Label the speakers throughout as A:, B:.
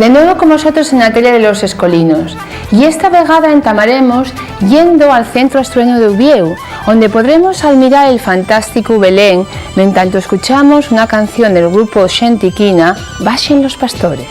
A: De nuevo con vosotros en la tele de los Escolinos, y esta vegada entamaremos yendo al Centro Asturiano de Uvieu, donde podremos admirar el fantástico Belén, mientras escuchamos una canción del grupo Xentiquina, Baxen los pastores.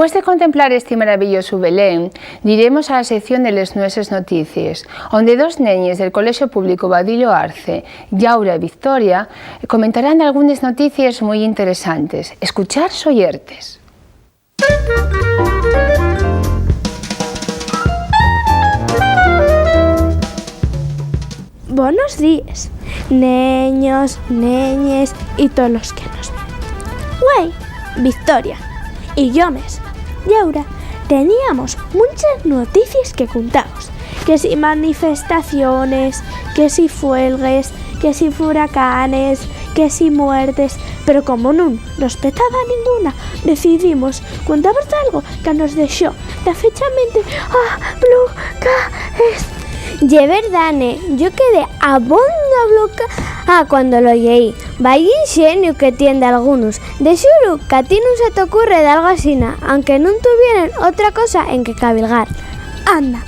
A: Después de contemplar este maravilloso Belén, diremos a la sección de les nuestras noticias, donde dos neñes del Colegio Público Badillo Arce, Yaura y Victoria, comentarán algunas noticias muy interesantes. Escuchar soyertes.
B: Buenos días, niños, neñes y todos los que nos ven. Güey, Victoria y Yomes y ahora teníamos muchas noticias que contaros, que si manifestaciones, que si fuelgues, que si huracanes, que si muertes, pero como no nos petaba ninguna, decidimos contaros algo que nos dejó la fechamente
C: Ye verdad, yo quedé bloca cuando lo leí. Vaya ingenio que tiene algunos. De seguro que a ti no se te ocurre de algo así, aunque no tuvieran otra cosa en que cabilgar.
B: Anda,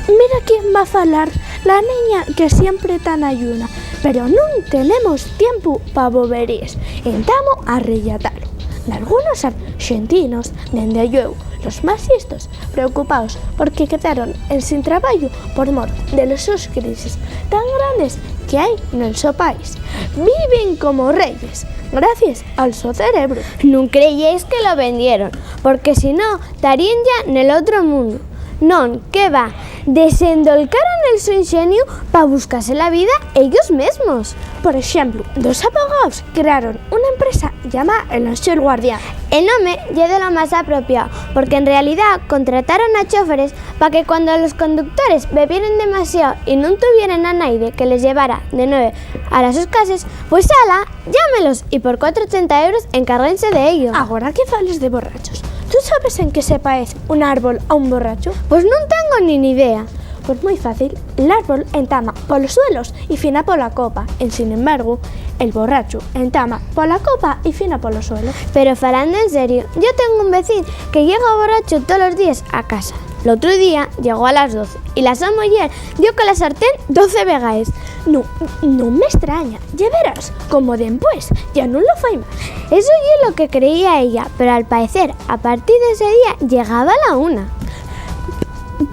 B: mira quién va a hablar, la niña que siempre tan ayuna, pero no tenemos tiempo para boberías. Entamo a rellatalo. De algunos argentinos, dende llueu, los más listos, preocupados porque quedaron sin trabajo por mor de las sus crisis tan grandes que hay en el su país. Viven como reyes, gracias al su cerebro.
C: No creyéis que lo vendieron, porque si no, estarían ya en el otro mundo. Non, que va, desendolcaron el su ingenio para buscarse la vida ellos mismos.
B: Por ejemplo, dos abogados crearon una empresa llamada El Ángel Guardián.
C: El nombre es de lo más apropiado, porque en realidad contrataron a choferes para que cuando los conductores bebieran demasiado y no tuvieran a nadie que les llevara de 9 a sus casas, pues ala, llámelos y por 480 euros encárguense de ello.
B: Ahora que hables de borrachos, ¿tú sabes en qué se parece un árbol a un borracho?
C: Pues no tengo ni idea.
B: Pues muy fácil, el árbol entama por los suelos y fina por la copa. Sin embargo, el borracho entama por la copa y fina por los suelos.
C: Pero falando en serio, yo tengo un vecino que llega borracho todos los días a casa. El otro día llegó a las 12 y la su mujer dio con la sartén 12 vegaes.
B: No me extraña, ya verás, como después ya no lo fue más.
C: Eso es lo que creía ella, pero al parecer a partir de ese día llegaba a la 1.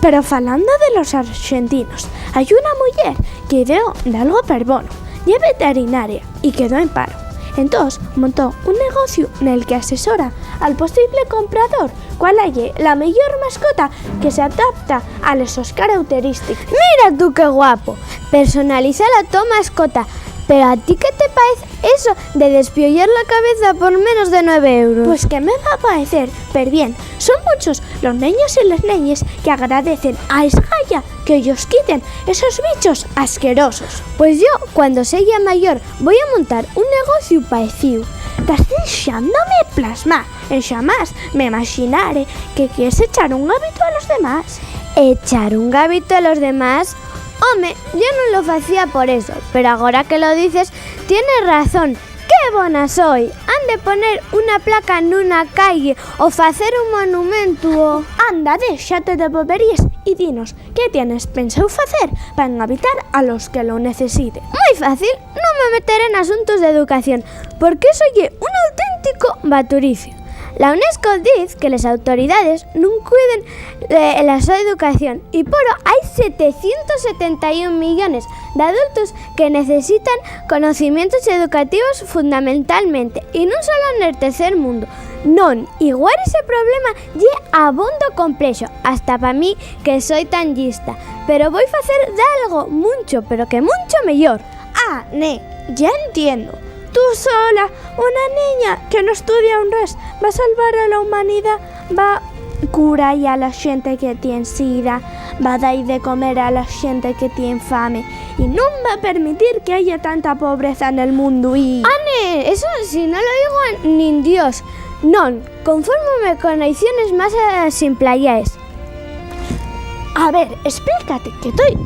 B: Pero falando de los argentinos, hay una mujer que dio de algo per bono, y es veterinaria y quedó en paro. Entonces montó un negocio en el que asesora al posible comprador cuál hay la mejor mascota que se adapta a esas características.
C: Mira tú qué guapo, personaliza la tu mascota. Pero ¿a ti qué te parece eso de despiollar la cabeza por menos de 9 euros?
B: Pues que me va a parecer, pero bien, son muchos los niños y las niñas que agradecen a Esgaya que ellos quiten esos bichos asquerosos.
C: Pues yo, cuando sea mayor, voy a montar un negocio parecido.
B: Estás dejándome plasmar, en jamás me imaginaré que quieres echar un hábito a los demás.
C: ¿Echar un hábito a los demás? Home, yo no lo hacía por eso, pero ahora que lo dices, tienes razón. Que bona soy! Han de poner una placa nunha calle ou facer un monumento.
B: Anda, déxate de boberías y dinos, ¿qué tienes pensado hacer para invitar a los que lo necesiten?
C: Moi fácil, non me meteré en asuntos de educación, porque soy un auténtico baturicio. La UNESCO dice que las autoridades non cuiden de la súa educación y poro hai 771 millones de adultos que necesitan conocimientos educativos fundamentalmente y non solo en el tercer mundo. Non, igual ese problema lle abondo complexo, hasta pa mí que soy tan lista, pero voy facer de algo mucho, pero que mucho mellor.
B: Ah, ya entiendo. Tú sola, una niña que no estudia un res, va a salvar a la humanidad, va a curar a la gente que tiene sida, va a dar de comer a la gente que tiene fame y no va a permitir que haya tanta pobreza en el mundo y...
C: Ane, eso si no lo digo nin Dios. Non, confórmome con ediciones más simplayaes.
B: A ver, explícate,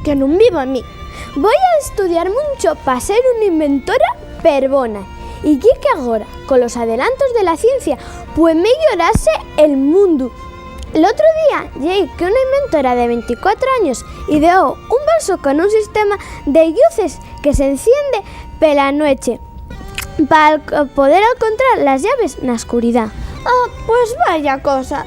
B: que non vivo en mí.
C: Voy a estudiar mucho para ser una inventora perbona. Y que agora, con los adelantos de la ciencia, pues mejorase el mundo. El otro día llegué que una inventora de 24 años ideó un bolso con un sistema de luces que se enciende pela noche para poder encontrar las llaves en la oscuridad.
B: Ah, pues vaya cosa.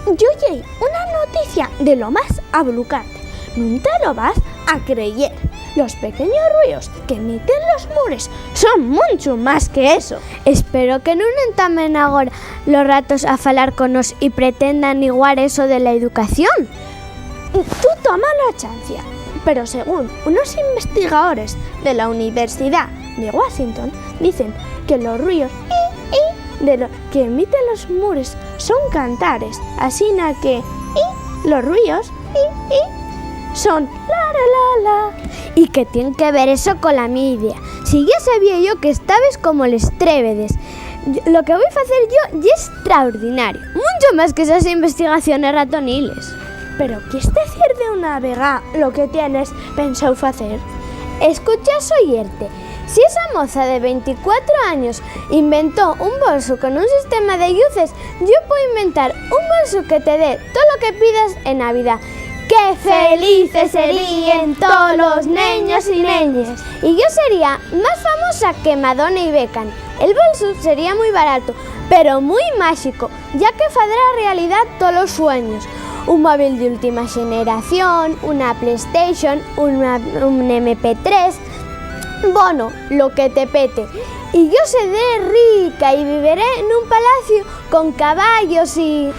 B: Yo llegué una noticia de lo más ablucante. No te lo vas a creer. Los pequeños ruidos que emiten los mures son mucho más que eso.
C: Espero que no entamen ahora los ratos a falar con nos y pretendan igual eso de la educación.
B: Tú toma la chancia. Pero según unos investigadores de la Universidad de Washington, dicen que los ruidos de lo que emiten los mures son cantares. Así que los ruidos son la.
C: ¿Y qué tiene que ver eso con la mi idea? Si ya sabía yo que estabas como les trébedes. Lo que voy a hacer yo es extraordinario. Mucho más que esas investigaciones ratoniles.
B: Pero ¿quieres decir de una vega lo que tienes pensado hacer?
C: Escuchas oírte. Si esa moza de 24 años inventó un bolso con un sistema de luces, yo puedo inventar un bolso que te dé todo lo que pidas en Navidad. ¡Qué felices serían todos los niños y niñas! Y yo sería más famosa que Madonna y Beckham. El bolso sería muy barato, pero muy mágico, ya que fará realidad todos los sueños. Un móvil de última generación, una PlayStation, un MP3... Bueno, lo que te pete. Y yo seré rica y viviré en un palacio con caballos y...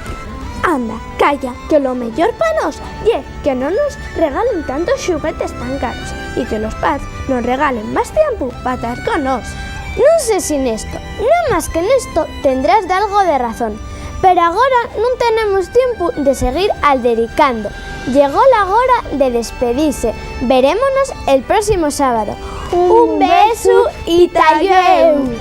B: Anda, calla, que lo mejor para nos es que no nos regalen tantos juguetes tan caros y que los padres nos regalen más tiempo para estar con nos.
C: No sé sin esto, nada más que en esto tendrás de algo de razón. Pero ahora no tenemos tiempo de seguir aldericando. Llegó la hora de despedirse. Verémonos el próximo sábado. Un beso y talleu.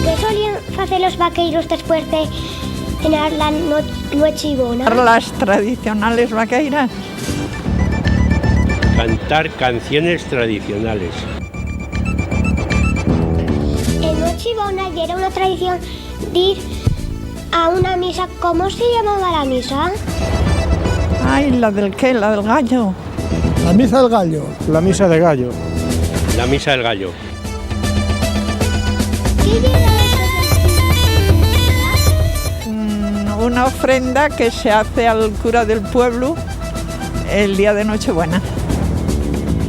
D: ¿Qué solían hacer los vaqueiros después de cenar la Nochibona?
E: Las tradicionales vaqueiras.
F: Cantar canciones tradicionales.
D: En Nochibona ya era una tradición de ir a una misa. ¿Cómo se llamaba la misa?
E: Ay, ¿la del qué? ¿La del gallo?
G: La misa del gallo.
H: La misa de gallo.
F: La misa del gallo.
D: ¿Qué era eso?
E: Una ofrenda que se hace al cura del pueblo el día de Nochebuena.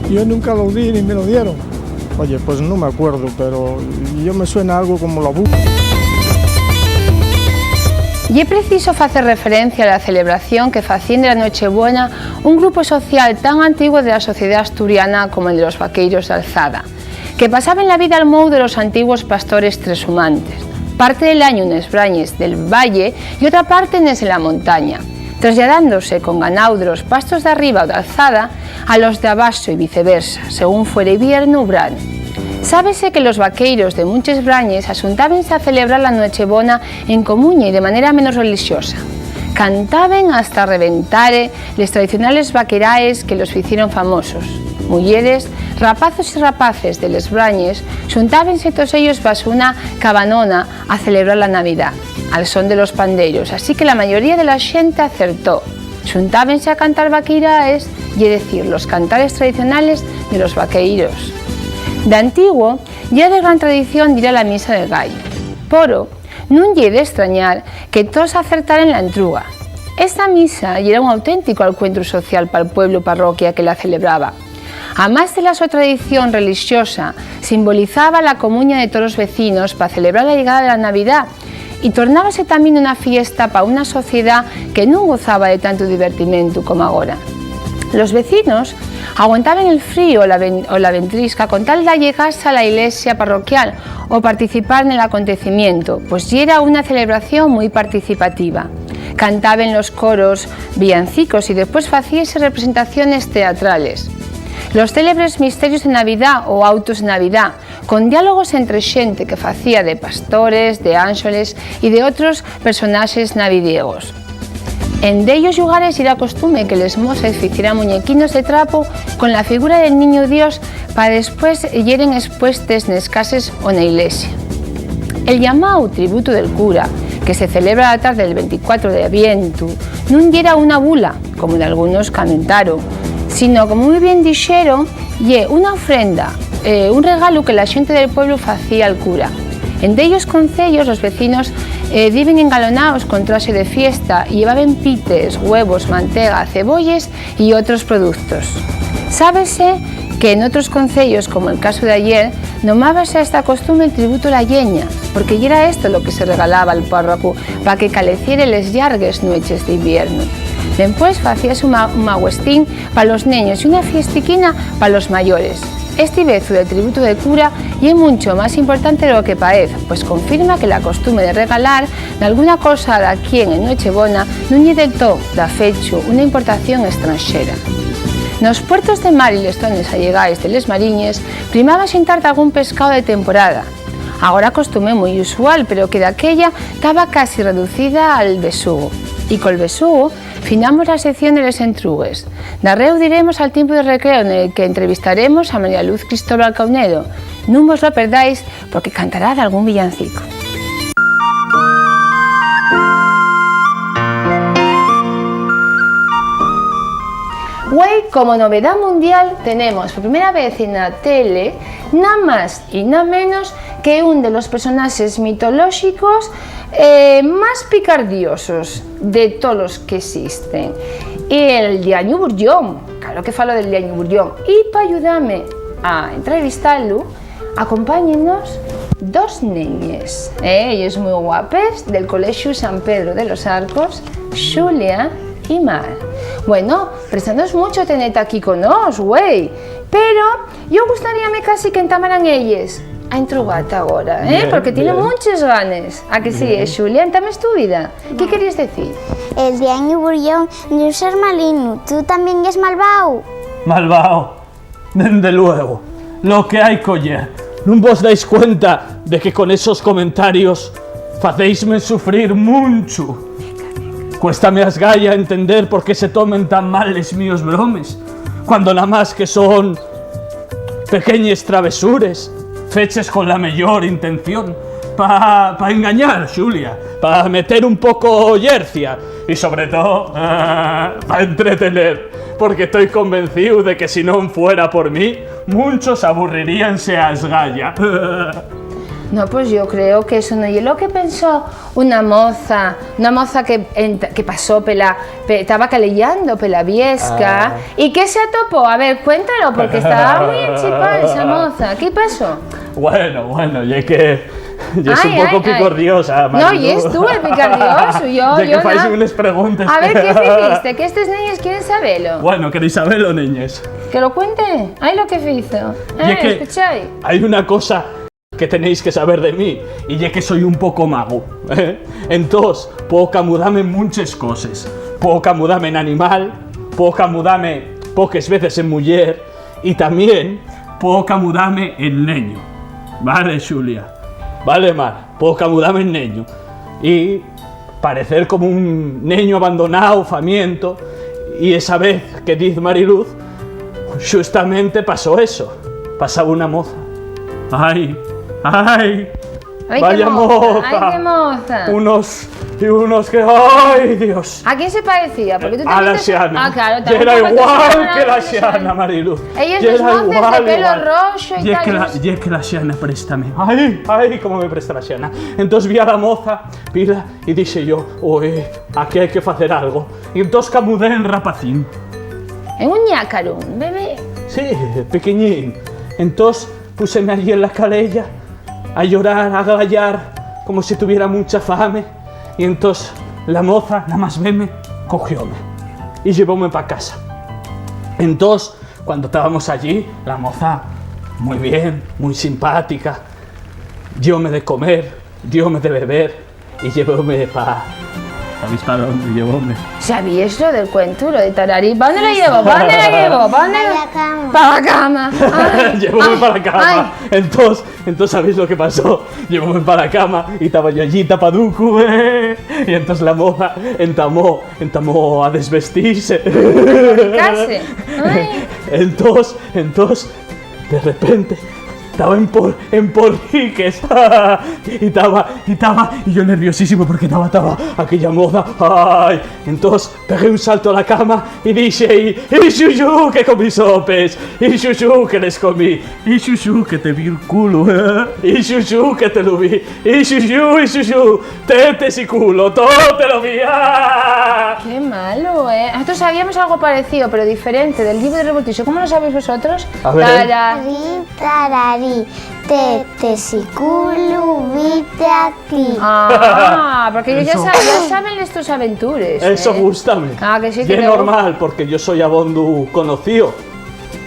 G: Yo nunca lo di ni me lo dieron.
H: Oye, pues no me acuerdo, pero yo me suena algo como la buca.
A: Y es preciso hacer referencia a la celebración que facían de la Nochebuena un grupo social tan antiguo de la sociedad asturiana como el de los vaqueiros de Alzada, que pasaban la vida al modo de los antiguos pastores trashumantes, parte del año en les brañes del valle y otra parte en les de la montaña, trasladándose con ganado de los pastos de arriba o de Alzada a los de abajo y viceversa, según fuera invierno o verano. Sábese que los vaqueiros de muchos brañes asuntábense a celebrar la Nochebona en comuña y de manera menos religiosa. Cantaben hasta reventare les tradicionales vaqueraes que los hicieron famosos. Mulleres, rapazos y rapaces de les brañes xuntábense todos ellos bajo una cabanona a celebrar la Navidad, al son de los pandeiros, así que la mayoría de la xente acertó. Xuntábense a cantar vaqueraes, y decir, los cantares tradicionales de los vaqueiros. De antiguo, ya de gran tradición ir a la misa del gallo. Poro, non lle de extrañar que todos acertaren la entruga. Esta misa era un auténtico encuentro social para el pueblo parroquia que la celebraba. Además de la su tradición religiosa, simbolizaba la comunión de todos los vecinos para celebrar la llegada de la Navidad y tornábase también una fiesta para una sociedad que no gozaba de tanto divertimento como ahora. Los vecinos aguantaban el frío o la ventrisca con tal de allegarse a la iglesia parroquial o participar en el acontecimiento, pues ya era una celebración muy participativa. Cantaban los coros villancicos y después hacíase representaciones teatrales. Los célebres misterios de Navidad o autos de Navidad, con diálogos entre xente que facía de pastores, de ángeles y de otros personajes navidiegos. En dellos lugares era costumbre que les mozas hicieran muñequinos de trapo con la figura del niño Dios para después yeren expuestes nes cases o na iglesia. El llamado tributo del cura, que se celebra la tarde del 24 de Avientu, non era una bula, como de algunos comentaron, sino, como muy bien dixeron, una ofrenda, un regalo que la xente del pueblo facía al cura. En dellos concellos los vecinos viven engalonados con traxe de fiesta y llevaban pites, huevos, mantega, cebolles y otros productos. Sábese que en otros concellos, como el caso de ayer, nomábase a esta costumbre el tributo a la lleña, porque ya era esto lo que se regalaba al párroco para que caleciere les llargues noches de invierno. Después hacíase un magüestín para los niños y una fiestiquina para los mayores. Este bezu del tributo de cura y es mucho más importante de lo que parece, pues confirma que la costumbre de regalar de alguna cosa de aquí en Nochebona non lle del todo da fecho una importación extranjera. Nos puertos de mar y les zonas allegais de les mariñes primaba xintar de algún pescado de temporada. Ahora costumbre muy usual, pero que daquella estaba casi reducida al besugo. Y col besugo finamos la sección de les entrugues. Darreu diremos al tiempo de recreo en el que entrevistaremos a María Luz Cristóbal Caunedo. Non vos lo perdáis porque cantará de algún villancico. Güey, como novedad mundial tenemos por primera vez en la tele nada más y nada menos que un de los personajes mitológicos más picardiosos de todos los que existen, el Diaño Burllón. Claro que falo del Diaño Burllón, y para ayudarme a entrevistarlo acompáñennos dos niñas, ellos muy guapes, del Colegio San Pedro de los Arcos, Xulia y Mar. Bueno, prestándonos mucho tenete aquí con nos, güey, pero yo gustaríame casi que entamaran ellos a entrugarte ahora, porque tiene muchas ganas. ¿A que sí, Xulia? Entames tu vida. ¿Qué querías decir?
I: El Diaño Burllón de ser malino, ¿tú también eres malvao?
J: Malvao, desde luego, lo que hay coller. ¿No vos dais cuenta de que con esos comentarios facéisme sufrir mucho? Cuéstame asgalla entender por qué se tomen tan mal les míos bromes, cuando nada más que son pequeñas travesures, feches con la mejor intención, pa engañar, Xulia, pa meter un poco yercia y sobre todo pa entretener, porque estoy convencido de que si no fuera por mí, muchos aburriríanse a asgalla.
A: No, pues yo creo que eso no es lo que pensó una moza que pasó estaba calellando pela Viesca y que se atopó. A ver, cuéntalo, porque estaba muy enchipada esa moza. ¿Qué pasó?
J: Bueno, ya que es un poco picardiosa.
A: No, y estuvo el picardioso. Yo
J: que fais unas preguntas.
A: A ver, ¿qué hiciste? Que estos niños quieren saberlo.
J: Bueno, ¿queréis saberlo, niñas?
A: Que lo cuente. Ay, lo que hizo. ¿Escucháis?
J: Hay una cosa que tenéis que saber de mí, y ya que soy un poco mago, entonces puedo camudarme en muchas cosas. Puedo camudarme en animal, puedo camudarme pocas veces en mujer, y también puedo camudarme en niño. Vale, Xulia. Vale, Mar, puedo camudame en neño. Y parecer como un neño abandonado, famiento. Y esa vez que dice Mariluz, justamente pasó eso. Pasaba una moza. ¡Ay! ¡Ay!
A: ¡Ay,
J: ¡Vaya
A: qué moza!
J: moza!
A: ¡Ay, qué moza!
J: Unos que... ¡Ay, Dios!
A: ¿A quién se parecía? Porque tú
J: A
A: también
J: la Xiana.
A: Ah, claro,
J: Y
A: también
J: era
A: te pareces
J: igual
A: a
J: que la Xiana, Mariluz.
A: Ellos
J: Y
A: dos
J: era
A: moces de pelo rojo y tal.
J: Y es que la Xiana, préstame. ¡Ay, ay! ¿Cómo me presta la Xiana? Entonces vi a la moza, pila, y dije yo, oye, aquí hay que hacer algo. Y entonces camudé en rapacín.
A: En un ñácaro, un bebé.
J: Sí, pequeñín. Entonces puseme allí en la calella a llorar, a gallar, como si tuviera mucha fame. Y entonces la moza, nada más verme, cogióme y llevóme para casa. Entonces, cuando estábamos allí, la moza, muy bien, muy simpática, dióme de comer, dióme de beber y llevóme para... ¿Sabéis para dónde llevóme?
A: ¿Sabías lo del cuento, lo de Tararí? ¿Para dónde la llevo? ¿Para dónde la llevo? ¿Para dónde
I: Para la cama.
A: Para la cama. Ay,
J: Llevóme
A: ay,
J: para la cama. Entonces, ¿sabéis lo que pasó? Llevóme para la cama y estaba yo allí tapaduco, y entonces la moza entamó a desvestirse.
A: Casi. Ay.
J: Entonces, de repente, estaba en porriques. y yo nerviosísimo porque estaba aquella moza. Ay, entonces pegué un salto a la cama y dije, y Xuxu, que comí sopes, y Xuxu, que les comí, y Xuxu, que te vi el culo, y Xuxu, que te lo vi, y Xuxu, tetes y culo, todo te lo vi.
A: Qué malo, ¿eh? Nosotros sabíamos algo parecido, pero diferente, del libro de Revoltillo. ¿Cómo lo sabéis vosotros?
J: A ver.
I: Tararí, tararí, tetes y culo, vite a ti.
A: Ah, porque ellos
J: Eso.
A: ya saben tus aventuras.
J: Eso gústame.
A: Ah, que sí,
J: Y
A: que
J: es
A: te
J: normal, porque yo soy abondu conocido.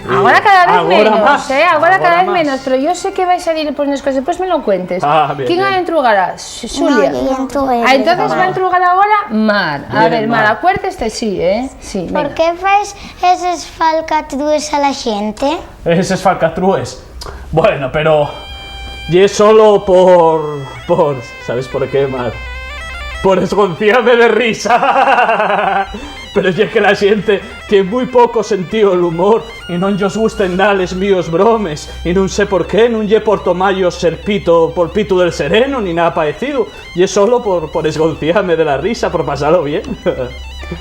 A: Ahora cada vez
J: Ahora
A: menos,
J: más,
A: Ahora
J: ahora
A: cada vez
J: más.
A: menos, pero yo sé que vais a salir por unas cosas, después me lo cuentes.
J: Ah, bien,
A: ¿Quién
J: bien.
A: entrugará? Xulia.
I: No, yo entrugué.
A: Ah, entonces va a entrugar ahora Mar. A
J: Bien,
A: ver, Mar,
J: Mar.
A: acuérdate, sí, ¿eh? Sí, venga.
I: Por qué fas esas falcatrues a la gente?
J: Ese es falcatrues. Bueno, pero... Y es solo por... ¿Sabes por qué, Mar? Por esgonciarme de risa. Pero es que la gente tiene muy poco sentido el humor y no os gusten nales míos bromes y no sé por qué, no lle por tomallos ser pito por pito del sereno ni nada parecido. Y es solo por esgonciarme de la risa, por pasarlo bien.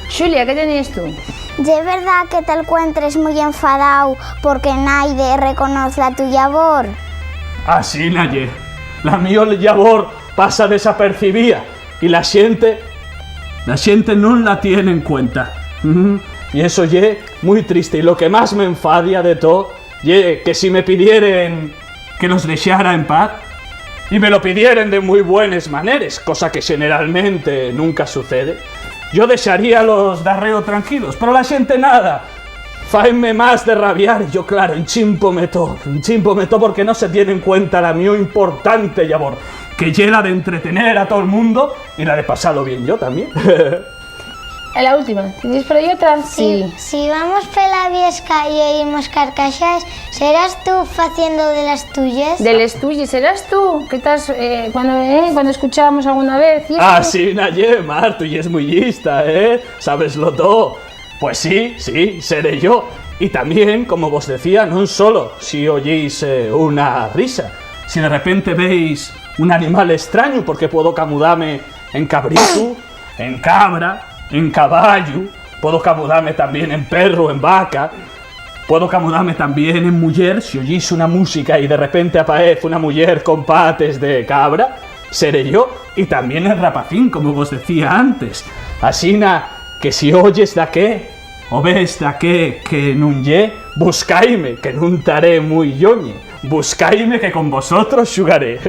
A: Xulia, ¿qué tenías tú?
I: ¿Es verdad que te encuentres muy enfadado porque nadie reconoce a tu labor?
J: Así, Naye. La mío labor pasa desapercibida y la gente no la tiene en cuenta. Y eso ye muy triste. Y lo que más me enfadia de todo, ye que si me pidieren que los dejara en paz, y me lo pidieren de muy buenas maneras, cosa que generalmente nunca sucede, yo dejaría los darreo tranquilos, pero la gente nada. Faenme más de rabiar, y yo claro, enchimpome todo porque no se tiene en cuenta la mío importante labor, que ye la de entretener a todo el mundo y la de pasarlo bien yo también.
A: La última. ¿Tienes por ahí otra? Sí.
I: Si vamos pela Viesca y oímos carcajadas, ¿serás tú haciendo de las tuyas?
A: De las tuyas, ¿serás tú? ¿Qué estás cuando escuchábamos alguna vez? ¿Y eso?
J: Ah, sí, Naye, Mar, tú ya es muy lista, sabeslo todo. Pues sí, seré yo. Y también, como vos decía, no solo si oís una risa, si de repente veis un animal extraño, porque puedo camudarme en cabrito, en cabra, en caballo, puedo camudarme también en perro, en vaca, puedo camudarme también en mujer, si oís una música y de repente aparece una mujer con pates de cabra, seré yo, y también en rapacín, como vos decía antes. Asina, que si oyes da qué, o ves da qué que nun ye, buscaime, que nun taré muy yoñe, buscaime que con vosotros xugaré.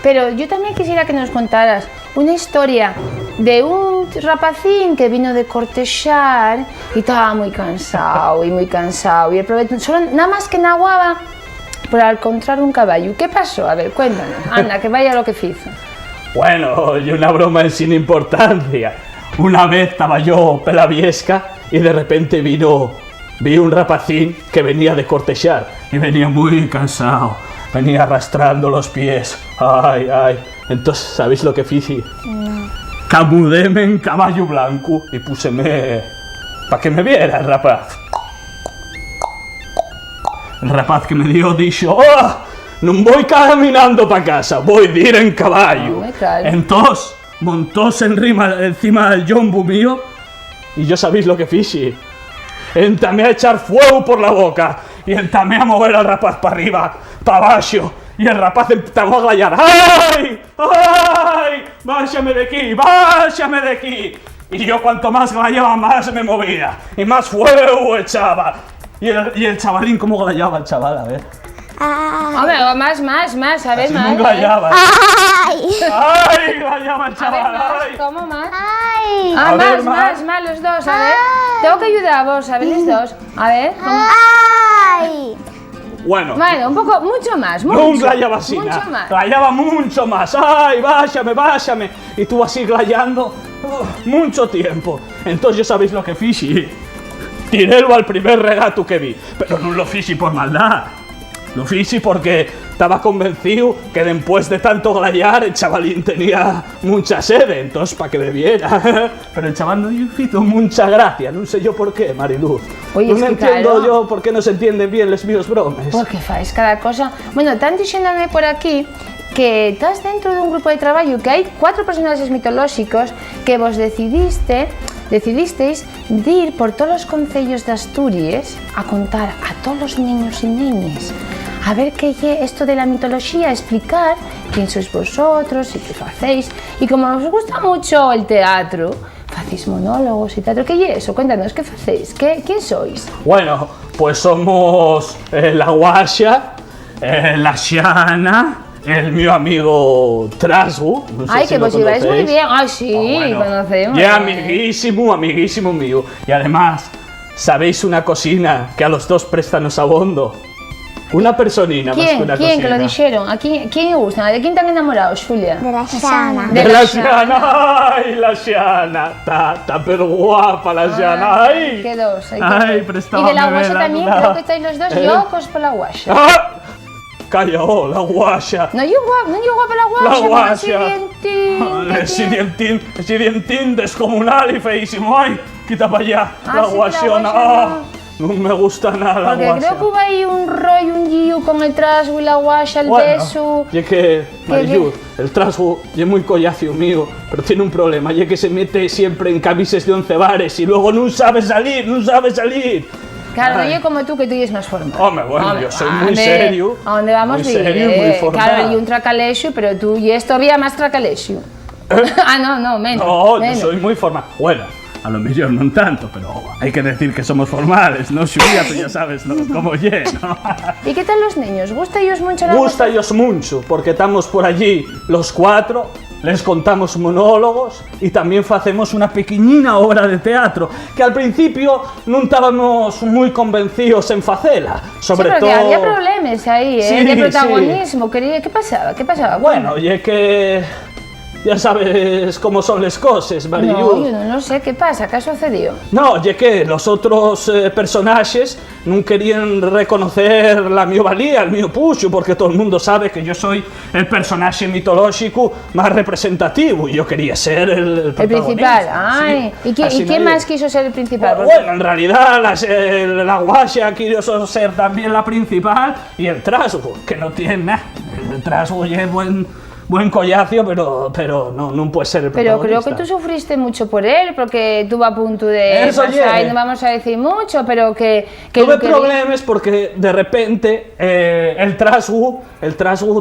A: Pero yo también quisiera que nos contaras una historia de un rapacín que vino de cortejar y estaba muy cansado y aprovechó, solo nada más que naguaba por encontrar un caballo. ¿Qué pasó? A ver, cuéntanos. Anda, que vaya lo que hizo.
J: Bueno, y una broma sin importancia. Una vez estaba yo pela Viesca y de repente vi un rapacín que venía de cortejar y venía muy cansado. venía arrastrando los pies. Ay, ay. Entonces, ¿sabéis lo que fici?
I: No.
J: Camudéme en caballo blanco y puseme para que me viera el rapaz. El rapaz que me dio dijo, ¡oh! No voy caminando para casa, voy a ir en caballo. Entonces, montóse encima del jombo mío y yo sabéis lo que fici. Entamé a echar fuego por la boca y entamé a mover al rapaz para arriba, para abajo. Y el rapaz empezó a gallar. ¡Ay! ¡Ay! ¡Váyame de aquí! ¡Váyame de aquí! Y yo cuanto más gallaba, más me movía. Y más fuego echaba. Y el chavalín, ¿cómo gallaba el chaval? A ver.
A: Hombre, más, a ver,
J: Así
A: más.
J: no gallaba.
I: ¡Ay!
J: ¡Ay! Gallaba el
A: A ver,
J: chaval.
A: más,
J: ¡Ay!
A: ¿cómo más?
I: ¡Ay!
A: Ah,
J: A ver,
A: más, los dos, a ver. Tengo que ayudar a vos, a ver, los dos. A ver, ¿cómo?
I: ¡Ay!
J: Bueno.
A: Bueno, un poco, mucho más, mucho.
J: No gallaba así,
A: mucho más.
J: gallaba mucho más. ¡Ay, váyame! Y tú así gallando mucho tiempo. Entonces ya sabéis lo que fici. Tirélo al primer regato que vi. Pero no lo fici por maldad. Lo fici porque estaba convencido que después de tanto gallar el chavalín tenía mucha sed, entonces para que bebiera. Pero el chaval no hizo mucha gracia, no sé yo por qué, Mariluz.
A: Oye,
J: no
A: es
J: me
A: que
J: entiendo
A: claro.
J: yo por qué no se entienden bien los míos bromes.
A: Porque fais cada cosa. Bueno, están diciéndome por aquí que estás dentro de un grupo de trabajo, que hay 4 personajes mitológicos que vos decidisteis de ir por todos los concellos de Asturias a contar a todos los niños y niñas a ver qué es esto de la mitología, explicar quién sois vosotros y qué hacéis. Y como os gusta mucho el teatro, hacéis monólogos y teatro, ¿qué es eso? Cuéntanos, ¿qué hacéis? ¿Quién sois?
J: Bueno, pues somos la Guaxa, la Xiana, el mío amigo Trasgu. No sé
A: Ay,
J: si
A: que
J: lo
A: vos lleváis muy
J: conocéis.
A: bien. Ay, sí,
J: Bueno,
A: conocemos.
J: y amiguísimo mío. Y además, ¿sabéis una cocina que a los dos préstanos abondo? Una personina más que una
A: ¿Quién
J: cocina.
A: que lo dijeron? ¿A quién le gusta? ¿De quién están enamorados, Julia?
I: De la Xana.
J: De la Xiana, ay, la Xiana, está pero guapa la Xiana, ay.
A: Qué dos.
J: Ay, préstame
A: Y de la guaxa
J: vela,
A: también,
J: no.
A: creo que estáis los dos locos por la guaxa.
J: ¡Ah! Calla, la Guaxa.
A: No yo guapa la guaxa.
J: La
A: con
J: Guaxa.
A: ese dientín que
J: Ese dientín descomunal y feísimo. Ay, quita para allá,
A: Ah,
J: la
A: sí, que la
J: guaxiona.
A: guaxa
J: Ah, no me gusta nada la
A: Porque
J: guaxa.
A: creo que hubo ahí un rollo, un lío con el trasgo y la guaxa, el beso.
J: Y es que, Mariluz, el trasgo es muy collacio mío, pero tiene un problema, y es que se mete siempre en camisas de 11 bares y luego no sabe salir.
A: Claro,
J: Ay.
A: yo como tú, que tú eres más formal.
J: Hombre, bueno, yo soy muy
A: hombre,
J: serio.
A: ¿A dónde vamos?
J: Muy serio y muy formal.
A: Claro, y un tracalesio, pero tú y es todavía más tracalesio. Ah, no, menos.
J: No,
A: menos.
J: yo soy muy formal. Bueno, a lo mejor no tanto, pero hay que decir que somos formales, ¿no? Xulia, tú ya sabes cómo es, ¿no?
A: ¿Y qué tal los niños? ¿Gusta ellos mucho la
J: Gusta ellos mucho, porque estamos por allí los 4, les contamos monólogos y también hacemos una pequeñina obra de teatro, que al principio no estábamos muy convencidos en facela, sobre
A: sí, pero
J: todo...
A: que había problemas ahí,
J: Sí,
A: de protagonismo. ¿Qué pasaba?
J: Bueno, y es que... Ya sabes cómo son las cosas, Mariluz.
A: No, yo no sé qué pasa, ¿qué ha sucedido?
J: No, ya que los otros personajes no querían reconocer la mi valía, el mío pucho, porque todo el mundo sabe que yo soy el personaje mitológico más representativo y yo quería ser el
A: principal, ay.
J: Sí,
A: ¿Y
J: así
A: quién
J: nadie-
A: más quiso ser el principal?
J: Bueno, en realidad la Guaxa quiso ser también la principal y el Trasgo, que no tiene nada. El Trasgo ya es buen collacio, pero no puede ser el
A: Pero creo
J: protagonista.
A: que tú sufriste mucho por él, porque estuvo a punto de
J: Eso
A: pasar,
J: llegue.
A: y no vamos a decir mucho, pero que
J: Tuve
A: lo que
J: problemas porque de repente el Trasgu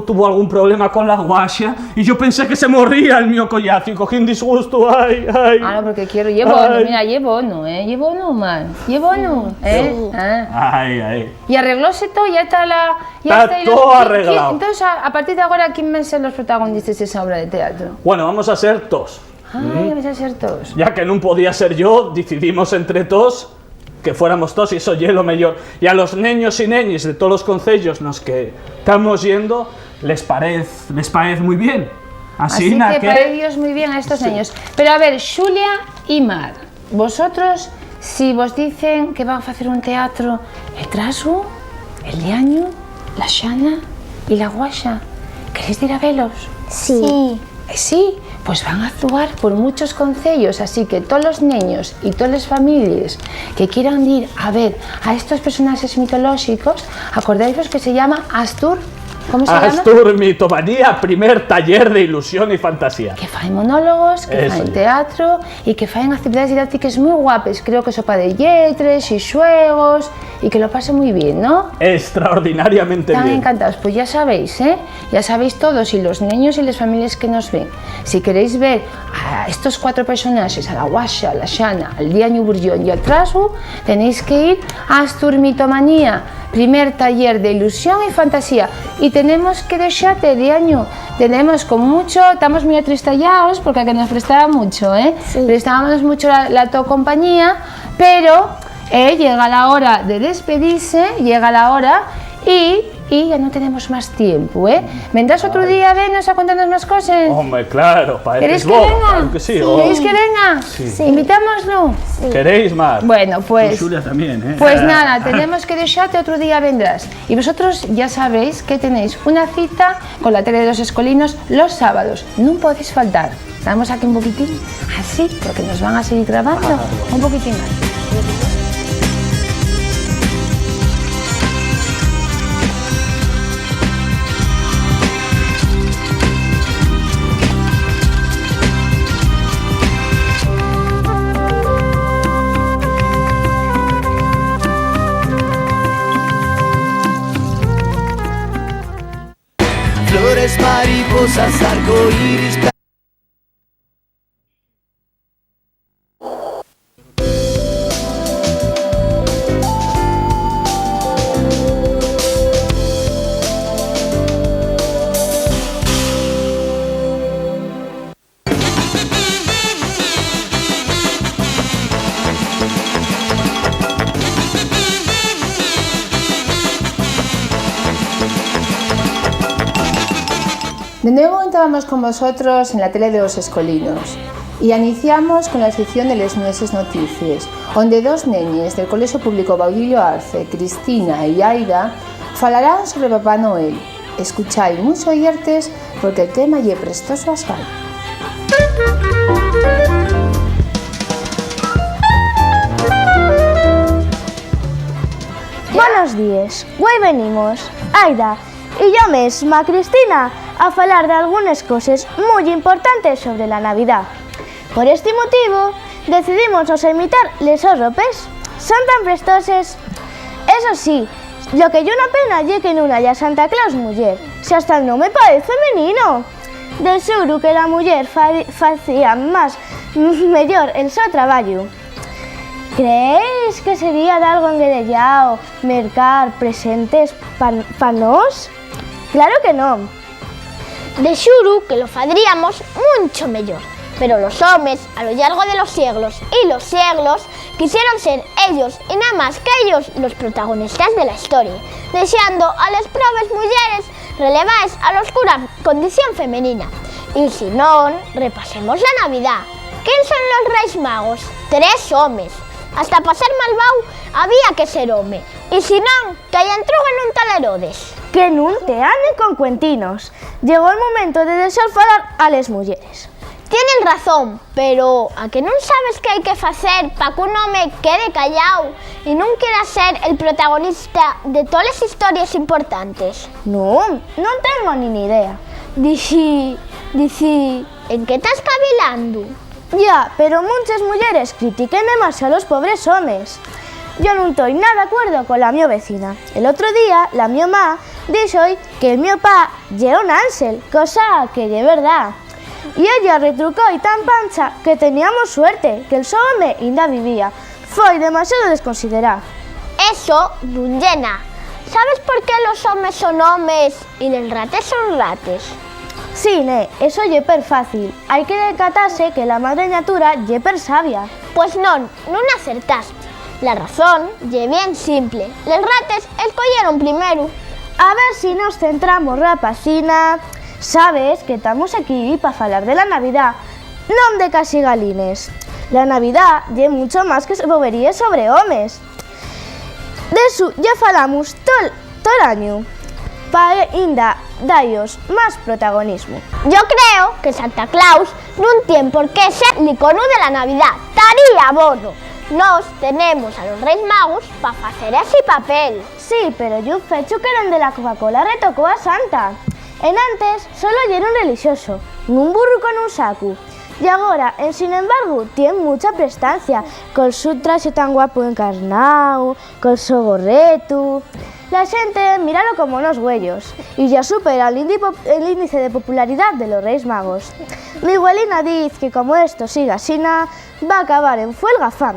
J: tuvo algún problema con la Guaxa y yo pensé que se moría el mío collazo y cogí un disgusto, ay.
A: Ah, no, porque quiero, llevo
J: Ay.
A: mira, llevo no, man,
J: Ay.
A: Y arreglóse todo, ya está la...
J: Está todo arreglado.
A: Entonces, a partir de ahora, ¿quién van a ser los protagonistas de esa obra de teatro?
J: Bueno, vamos a ser todos.
A: Ay, vais a ser todos.
J: Ya que no podía ser yo, decidimos entre todos que fuéramos todos y eso es lo mejor. Y a los niños y neñas de todos los concellos los que estamos yendo, les parece muy bien.
A: Así que para ellos muy bien a estos niños. Pero a ver, Xulia y Mar, vosotros, si vos dicen que van a hacer un teatro, el Trasgu, el Liaño, la Xana, y la guaxa. ¿Queréis ir a velos?
I: Sí.
A: Sí, pues van a actuar por muchos concellos, así que todos los niños y todas las familias que quieran ir a ver a estos personajes mitológicos, acordáis que se llama Astur. ¿Cómo se llama?
J: Astur Mitomanía, primer taller de ilusión y fantasía.
A: Que faen monólogos, que faen teatro y que faen actividades didácticas muy guapas. Creo que sopa de lletres y juegos y que lo pasen muy bien, ¿no?
J: Extraordinariamente
A: Están
J: bien.
A: encantados. Pues ya sabéis, ¿eh? Ya sabéis todos, y los niños y las familias que nos ven. Si queréis ver a estos 4 personajes, a la guaxa, a la xana, al Diaño Burllón y al Trasgu, tenéis que ir a Astur Mitomanía, primer taller de ilusión y fantasía. Y tenemos que dejarte, Diaño, tenemos con mucho, estamos muy atristallados porque a que nos prestaba mucho, ¿eh?
I: Sí.
A: Prestábamos mucho la tu compañía, pero llega la hora de despedirse, llega la hora y ya no tenemos más tiempo, ¿eh? ¿Vendrás otro día a vernos a contarnos más cosas?
J: Hombre, claro, para
A: ¿Queréis que
J: vos,
A: venga?
J: claro que sí.
A: ¿Queréis que venga?
J: Sí.
A: ¿Invitámoslo?
J: ¿Queréis más?
A: Bueno, pues...
J: Julia también, ¿eh?
A: Pues nada, tenemos que dejarte, otro día vendrás. Y vosotros ya sabéis que tenéis una cita con la tele de los escolinos los sábados. No podéis faltar. Estamos aquí un poquitín así, porque nos van a seguir grabando un poquitín más.
K: Flores, mariposas, arcoíris.
A: De nuevo entramos con vosotros en la tele de los escolinos y iniciamos con la sección de les nueses noticias, donde 2 neñes del Colegio Público Baudilio Arce, Cristina y Aida, falarán sobre Papá Noel. Escucháis mucho oyertes porque el tema lle prestoso asfal.
B: Buenos días, hoy venimos, Aida y yo misma, Cristina, a falar de algunas cosas muy importantes sobre la Navidad. Por este motivo, decidimos os imitar les ropes. Son tan prestoses. Eso sí, lo que yo una pena es que no haya Santa Claus mujer, si hasta el nombre parece femenino. De seguro que la mujer facía más mejor el su trabajo. ¿Creéis que sería de algo enguedellao mercar presentes pa nós? Claro que no.
D: De xuru que lo fadríamos mucho mejor, pero los hombres a lo largo de los siglos y los siglos quisieron ser ellos y nada más que ellos los protagonistas de la historia, deseando a las probes mujeres releváis a la oscura condición femenina. Y si no, repasemos la Navidad. ¿Quién son los Reis Magos? 3 hombres. Hasta para ser malvado había que ser hombre. Y si no, que haya entruga en un tal Herodes.
B: Que nun te anden con cuentinos. Llegó el momento de desalfarar a las mujeres.
D: Tienen razón, pero a que non sabes que hai que facer para que un home quede callado e non quiera ser el protagonista de todas as historias importantes?
B: Non tengo ni idea. Dici...
D: En que estás cavilando?
B: Ya, pero muchas mujeres critiquen demasiado a los pobres hombres. Yo no estoy nada de acuerdo con la mi vecina. El otro día, la mi mamá dijo que el mi papá era un ángel, cosa que es verdad. Y ella retrucó y tan pancha que teníamos suerte, que el su home ainda vivía. Fue demasiado desconsiderado.
D: Eso non llena. ¿Sabes por qué los hombres son hombres y los rates son rates?
B: Sí, eso es per fácil. Hay que decatarse que la madre natura es per sabia.
D: Pues non acertaste. La razón es bien simple. Los rates escogieron primero.
B: A ver si nos centramos, rapacina. Sabes que estamos aquí para hablar de la Navidad, non de casi galines. La Navidad es mucho más que boberías sobre homes. De eso ya falamos todo el año. Pa inda dallos más protagonismo.
D: Yo creo que Santa Claus non tien por qué ser l'icono de la Navidad. Taría bono. Nos tenemos a los Reis Magos para facer ese papel.
B: Sí, pero yo fecho que eran de la Coca-Cola retocó a Santa. En antes solo era un religioso, un burro con un saco. Y ahora, sin embargo, tiene mucha prestancia, con su traje tan guapo encarnado, con su gorreto. La gente míralo como unos güellos y ya supera el índice de popularidad de los Reis Magos. Mi abuelina dice que como esto siga así, va a acabar en huelga fan.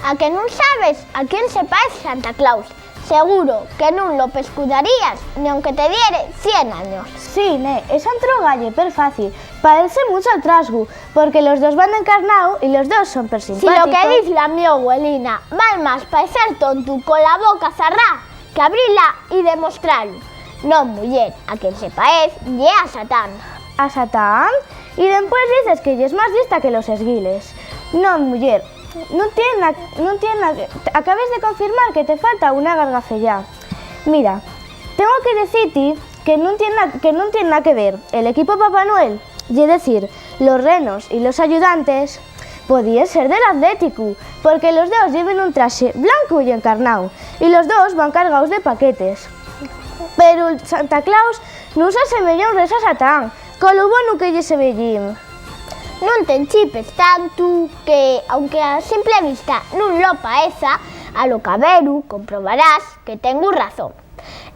D: A que non sabes a quién se parece Santa Claus? Seguro que non lo pescudarías ni aunque te diere 100 años.
B: Sí, es otro galle, per fácil. Parece mucho al trasgu, porque los dos van encarnados y los dos son per
D: Si
B: simpáticos.
D: lo que dice la mi abuelina vale más parecer tonto con la boca cerrada que abrirla y demostrarlo. No, mujer, a quien se parece y a Satán.
B: ¿A Satán? Y después dices que es más lista que los esguiles. No, mujer, no tiene nada. Acabas de confirmar que te falta una gargafella. Mira, tengo que decirte que no tiene nada que ver el equipo Papá Noel, y es decir, los renos y los ayudantes, podía ser del Atlético, porque los dos llevan un traje blanco y encarnado, y los dos van cargados de paquetes. Pero el Santa Claus no se asemella un res a Satán, con lo bueno que lle se vellín.
D: Non te enchipes tanto que, aunque a simple vista non lo pareza, a lo caberu comprobarás que tengo razón.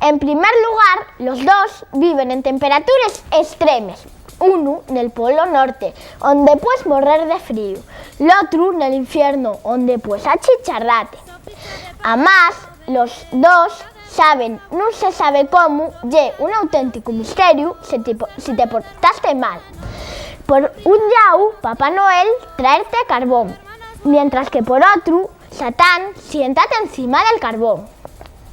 D: En primer lugar, los dos viven en temperaturas extremas. Uno nel polo norte, onde puedes morrer de frío. L'otro nel infierno, onde puedes achicharrate. Además, los dos saben, non se sabe cómo, lle un auténtico misterio si te portaste mal. Por un lado, Papá Noel traerte carbón, mientras que por otro, Satán siéntate encima del carbón.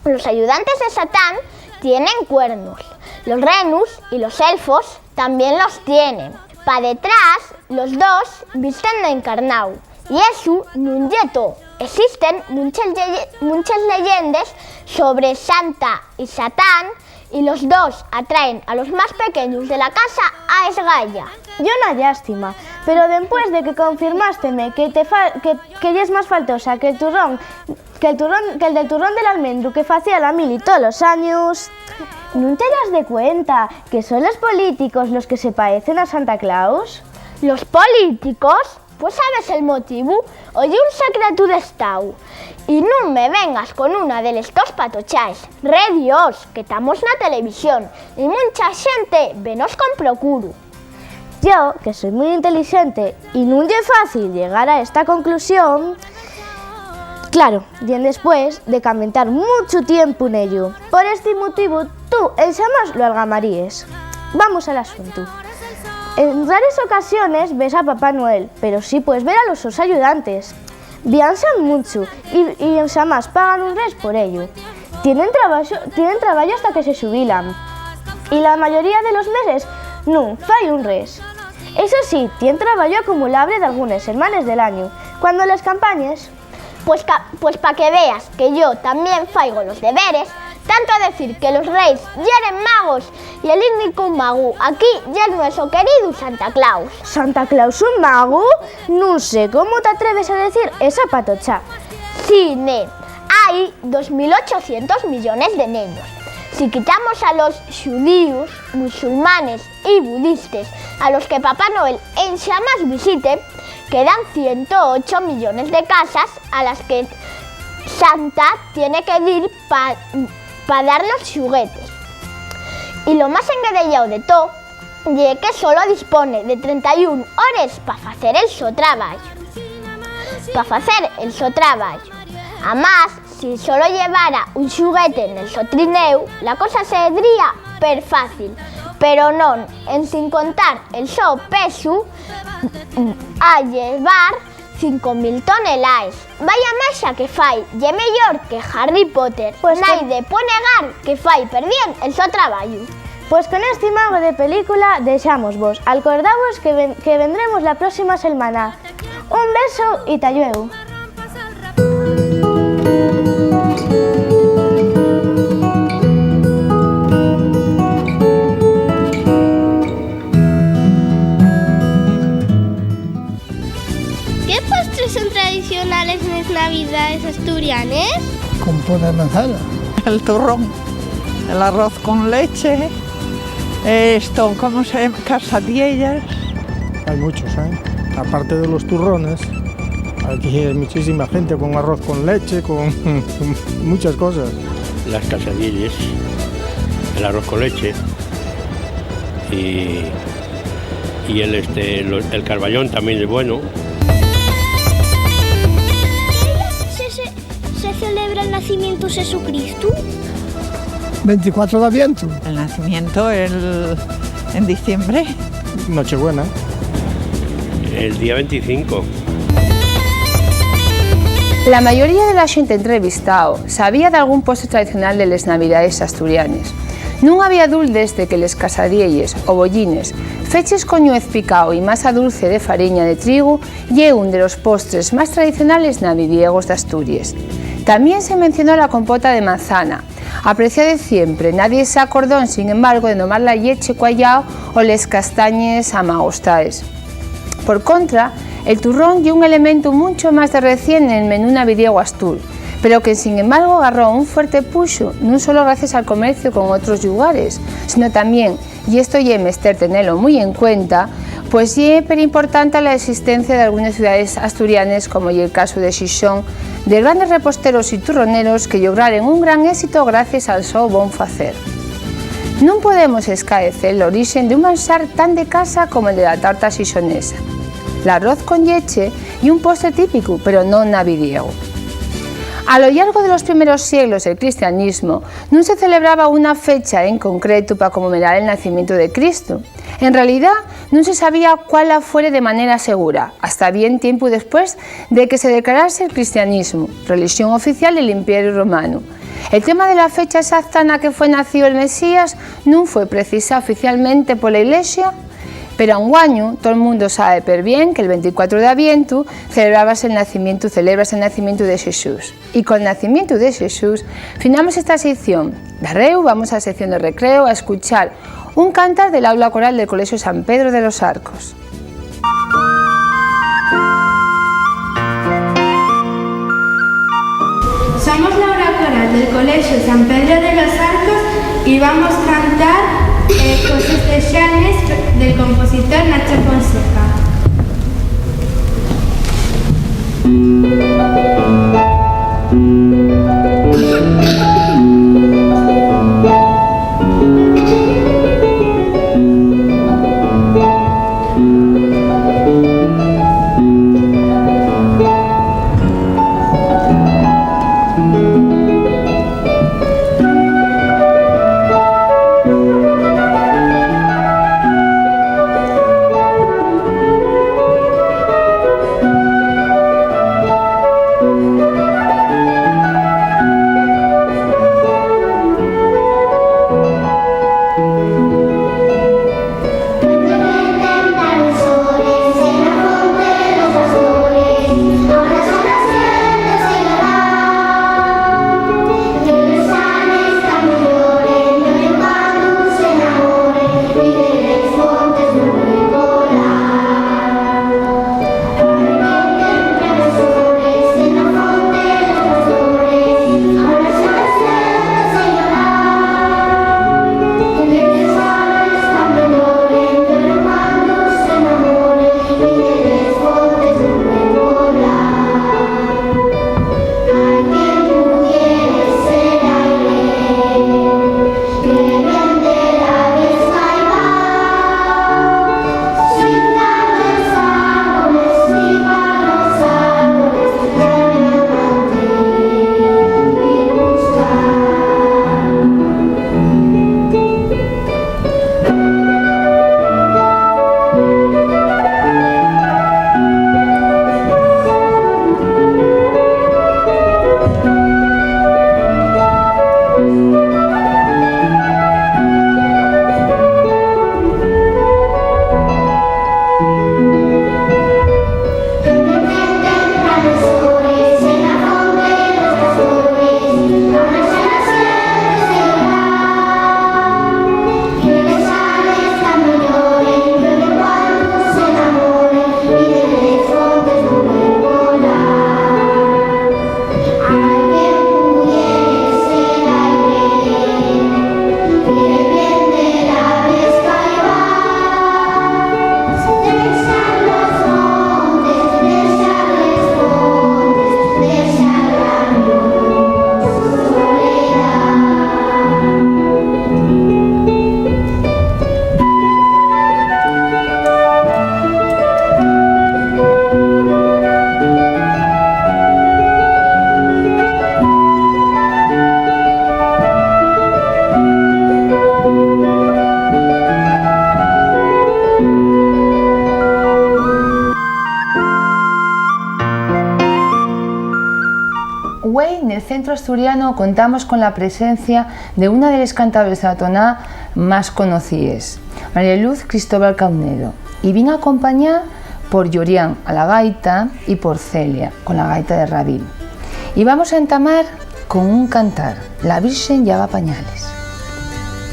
D: Los ayudantes de Satán tienen cuernos, los renos y los elfos también los tienen. Pa detrás, los dos visten de encarnado, y eso non lle todo. Existen muchas leyendas sobre Santa y Satán, y los dos atraen a los más pequeños de la casa a esgalla.
B: Yo una lástima, pero después de que confirmásteme que ella es más faltosa que el del turrón del almendro que hacía la Mili todos los años, ¿no te das de cuenta que son los políticos los que se parecen a Santa Claus?
D: ¿Los políticos? Pues sabes el motivo, oye un secreto de Estado. Y no me vengas con una de estos patochais. Re Dios, que estamos na televisión y mucha gente venos con procuro.
B: Yo, que soy muy inteligente y no es fácil llegar a esta conclusión, claro, bien después de comentar mucho tiempo en ello. Por este motivo, tú, el jamás lo algamaríes. Vamos al asunto. En raras ocasiones ves a Papá Noel, pero sí puedes ver a los sus ayudantes. Viansan mucho y jamás pagan un res por ello. Tienen trabajo hasta que se jubilan. Y la mayoría de los meses no fai un res. Eso sí, tienen trabajo acumulable de algunas semanas del año, cuando las campañas...
D: Pues para que veas que yo también faigo los deberes, tanto decir que los reis yeren magos y el único mago aquí ya es nuestro querido Santa Claus.
B: ¿Santa Claus un mago? No sé, ¿cómo te atreves a decir esa patocha?
D: Sí, hay 2.800 millones de niños. Si quitamos a los judíos, musulmanes y budistas, a los que Papá Noel en jamás visite, quedan 108 millones de casas a las que Santa tiene que ir para dar los juguetes. Y lo más engadellado de todo es que solo dispone de 31 horas para hacer el so trabajo. Además, si solo llevara un juguete en el so trineu, la cosa se diría per fácil. Pero no, en sin contar el so peso, a llevar 5.000 toneladas. Vaya masa que fai, y é mellor que Harry Potter.
B: Pues
D: naide puede negar que fai per bien el so traballo.
B: Pues con este mago de película dejamos vos. Acordamos que vendremos la próxima semana. Un beso y tallueu.
L: ¿Qué postres son tradicionales en las Navidades asturianas?
G: Compota de manzana.
E: El turrón, el arroz con leche, esto, ¿cómo se llama? Quesadillas.
H: Hay muchos, ¿eh? Aparte de los turrones, aquí hay muchísima gente con arroz con leche, con muchas cosas.
F: Las quesadillas, el arroz con leche y el carballón también es bueno.
L: ¿Se celebra el nacimiento de Jesucristo?
G: 24 de Adviento.
E: El nacimiento en diciembre.
H: Nochebuena.
F: El día 25.
A: La mayoría de la xente entrevistado sabía de algún postre tradicional de les Navidades asturianes. Non había duldes de que les casadielles o bollines, feches con nuez picao y masa dulce de fariña de trigo, y un de los postres más tradicionales navidiegos de Asturias. También se mencionó la compota de manzana, apreciada siempre. Nadie se acordó, sin embargo, de nomar la leche cuallao o les castañes amagostaes. Por contra, el turrón y un elemento mucho más de recién en el menú navidiego astur, pero que sin embargo agarró un fuerte puxo, no solo gracias al comercio con otros lugares, sino también, y esto es menester tenerlo muy en cuenta, pues es pero importante la existencia de algunas ciudades asturianas, como el caso de Xixón, de grandes reposteros y turroneros que lograron un gran éxito gracias al seu bon facer. Non podemos escaecer el origen de un manxar tan de casa como el de la tarta xixonesa, el arroz con leche y un postre típico, pero no navidiego. A lo largo de los primeros siglos del cristianismo, no se celebraba una fecha en concreto para conmemorar el nacimiento de Cristo. En realidad, no se sabía cuál la fuera de manera segura, hasta bien tiempo después de que se declarase el cristianismo, religión oficial del Imperio Romano. El tema de la fecha exacta en la que fue nacido el Mesías no fue precisa oficialmente por la Iglesia, pero anguaño todo el mundo sabe per bien que el 24 de Adviento celebras el nacimiento de Jesús. Y con el nacimiento de Jesús finamos esta sección. Darreu vamos a la sección de recreo a escuchar un cantar del aula coral del Colegio San Pedro de los Arcos.
M: Somos la aula coral del Colegio San Pedro de los Arcos y vamos a cantar Cosas de Xanes del compositor Nacho Fonseca.
A: Güey, en el centro asturiano, contamos con la presencia de una de las cantables de la toná más conocidas, María Luz Cristóbal Caunedo, y vino acompañada por Llorián a la gaita y por Celia con la gaita de Rabil. Y vamos a entamar con un cantar, La Virgen lleva pañales.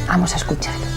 A: Vamos a escucharlo.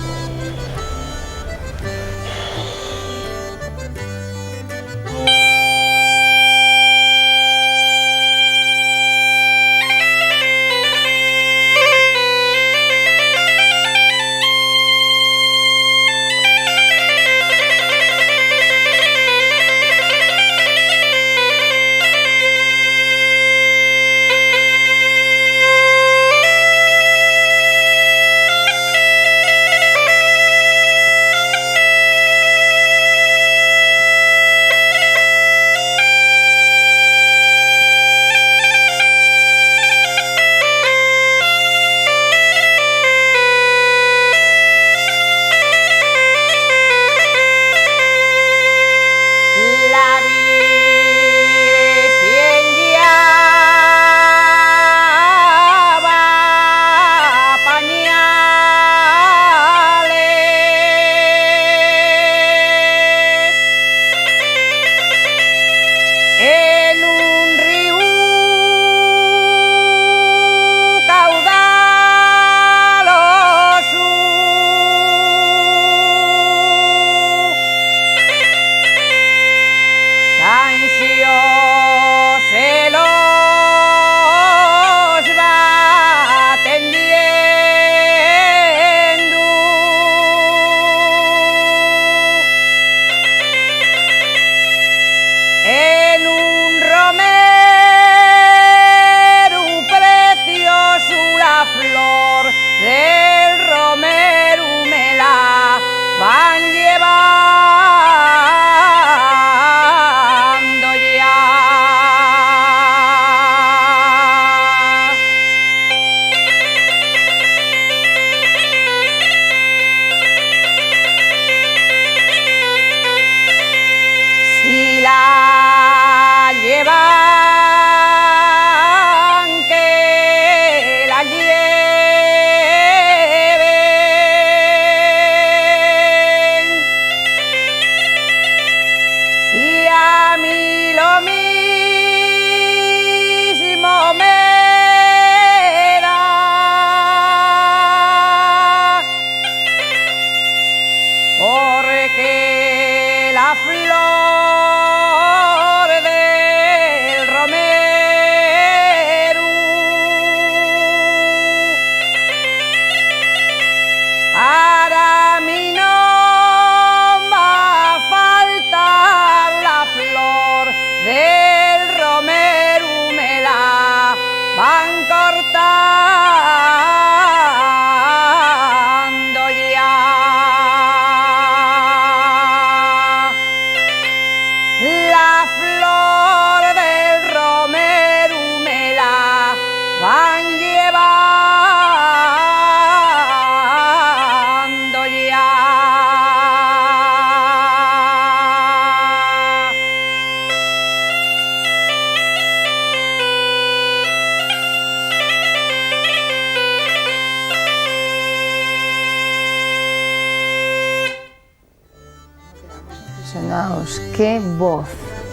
A: Qué voz,